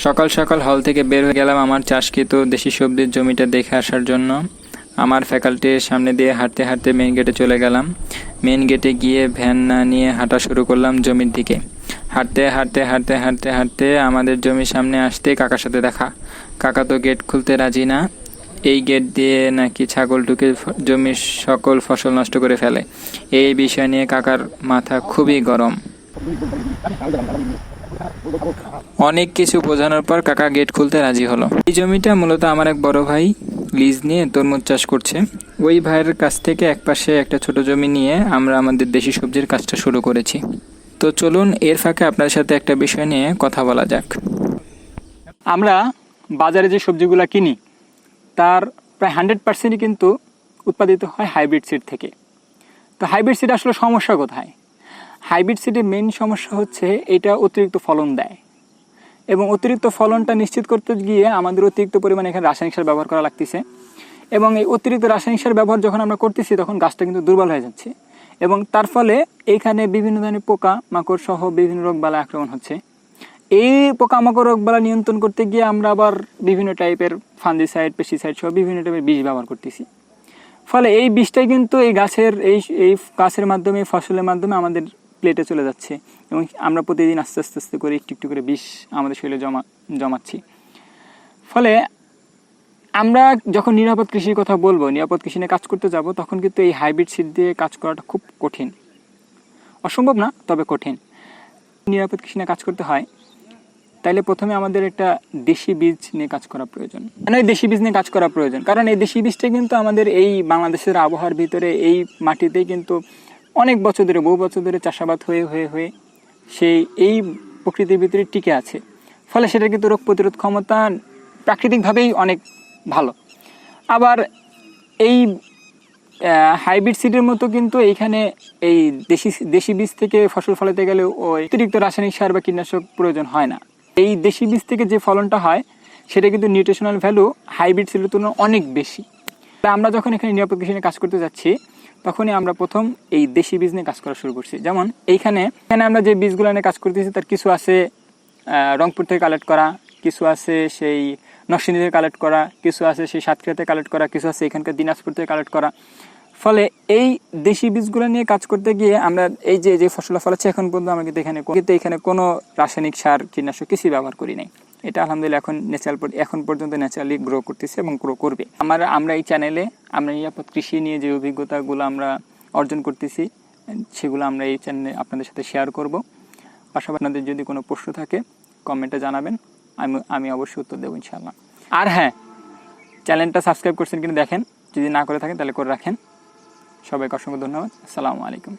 সকাল সকাল হল থেকে বের হয়ে গেলাম আমার চাষকৃত দেশি সবজির জমিটা দেখে আসার জন্য। আমার ফ্যাকাল্টির সামনে দিয়ে হাঁটতে হাঁটতে মেন গেটে চলে গেলাম। মেন গেটে গিয়ে ভ্যান না নিয়ে হাঁটা শুরু করলাম জমির দিকে। হাঁটতে হাঁটতে হাঁটতে হাঁটতে হাঁটতে আমাদের জমির সামনে আসতে কাকার সাথে দেখা। কাকা তো গেট খুলতে রাজি না। এই গেট দিয়ে নাকি ছাগল ঢুকে জমির সকল ফসল নষ্ট করে ফেলে। এই বিষয় নিয়ে কাকার মাথা খুবই গরম। অনেক কিছু বোঝানোর পর কাকা গেট খুলতে রাজি হলো। এই জমিটা মূলত আমার এক বড় ভাই লিজ নিয়ে তরমুজ চাষ করছে। ওই ভাইয়ের কাছ থেকে একপাশে একটা ছোট জমি নিয়ে আমরা আমাদের দেশি সবজির কাজটা শুরু করেছি। তো চলুন এর ফাঁকে আপনার সাথে একটা বিষয় নিয়ে কথা বলা যাক। আমরা বাজারে যে সবজিগুলো কিনি তার প্রায় 100%ই কিন্তু উৎপাদিত হয় হাইব্রিড সিড থেকে। তো হাইব্রিড সিড আসলে সমস্যা কোথায়? হাইব্রিড সিডের মেইন সমস্যা হচ্ছে এটা অতিরিক্ত ফলন দেয়, এবং অতিরিক্ত ফলনটা নিশ্চিত করতে গিয়ে আমাদের অতিরিক্ত পরিমাণে এখানে রাসায়নিক সার ব্যবহার করা লাগতেছে। এবং এই অতিরিক্ত রাসায়নিক সার ব্যবহার যখন আমরা করতেছি তখন গাছটা কিন্তু দুর্বল হয়ে যাচ্ছে, এবং তার ফলে এইখানে বিভিন্ন ধরনের পোকা মাকড় সহ বিভিন্ন রোগবালাই আক্রমণ হচ্ছে। এই পোকামাকড় রোগবালা নিয়ন্ত্রণ করতে গিয়ে আমরা আবার বিভিন্ন টাইপের ফাঙ্গিসাইড, পেস্টিসাইড সহ বিভিন্ন টাইপের বিষ ব্যবহার করতেছি। ফলে এই বিষটাই কিন্তু এই গাছের মাধ্যমে, ফসলের মাধ্যমে আমাদের প্লেটে চলে যাচ্ছে, এবং আমরা প্রতিদিন আস্তে আস্তে আস্তে করে একটু একটু করে বিষ আমাদের শরীরে জমাচ্ছি। ফলে আমরা যখন নিরাপদ কৃষির কথা বলবো, নিরাপদ কৃষি নিয়ে কাজ করতে যাব, তখন কিন্তু এই হাইব্রিড সিড দিয়ে কাজ করাটা খুব কঠিন। অসম্ভব না, তবে কঠিন। নিরাপদ কৃষি নিয়ে কাজ করতে হয় তাইলে প্রথমে আমাদের একটা দেশি বীজ নিয়ে কাজ করা প্রয়োজন। কেন এই দেশি বীজ নিয়ে কাজ করা প্রয়োজন? কারণ এই দেশি বীজটা কিন্তু আমাদের এই বাংলাদেশের আবহাওয়ার ভিতরে, এই মাটিতেই কিন্তু অনেক বছর ধরে, বহু বছর ধরে চাষাবাদ হয়ে হয়ে হয়ে সেই এই প্রকৃতির ভিতরে টিকে আছে। ফলে সেটা কিন্তু রোগ প্রতিরোধ ক্ষমতা প্রাকৃতিকভাবেই অনেক ভালো। আবার এই হাইব্রিড সিডের মতো কিন্তু এইখানে এই দেশি বীজ থেকে ফসল ফলাতে গেলে ওই অতিরিক্ত রাসায়নিক সার বা কীটনাশক প্রয়োজন হয় না। এই দেশি বীজ থেকে যে ফলনটা হয় সেটা কিন্তু নিউট্রিশনাল ভ্যালু হাইব্রিড সিডের তুলনায় অনেক বেশি। আমরা যখন এখানে নিরাপদ কৃষি নিয়ে কাজ করতে যাচ্ছি তখনই আমরা প্রথম এই দেশি বীজ নিয়ে কাজ করা শুরু করছি। যেমন এখানে আমরা যে বীজগুলো নিয়ে কাজ করতেছি তার কিছু আছে রংপুর থেকে কালেক্ট করা, কিছু আছে সেই নরসিংদী থেকে কালেক্ট করা, কিছু আছে সেই সাতক্ষীরা থেকে কালেক্ট করা, কিছু আছে এখানকার দিনাজপুর থেকে কালেক্ট করা। ফলে এই দেশি বীজগুলো নিয়ে কাজ করতে গিয়ে আমরা এই যে ফসল ফলাচ্ছি এখন পর্যন্ত আমরা কিন্তু এখানে কোনো রাসায়নিক সার, কীটনাশক কিছুই ব্যবহার করি নাই। এটা আলহামদুলিল্লাহ এখন পর্যন্ত ন্যাচারালি গ্রো করতেছে এবং গ্রো করবে। আমরা এই চ্যানেলে আমরা নিরাপদ কৃষি নিয়ে যে অভিজ্ঞতাগুলো আমরা অর্জন করতেছি সেগুলো আমরা এই চ্যানেলে আপনাদের সাথে শেয়ার করব। পাশাপাশি আপনাদের যদি কোনো প্রশ্ন থাকে কমেন্টে জানাবেন, আমি অবশ্যই উত্তর দেবো ইনশাআল্লাহ। আর হ্যাঁ, চ্যানেলটা সাবস্ক্রাইব করছেন কিনা দেখেন, যদি না করে থাকেন তাহলে করে রাখেন। সবাইকে অসংখ্য ধন্যবাদ। আসসালামু আলাইকুম।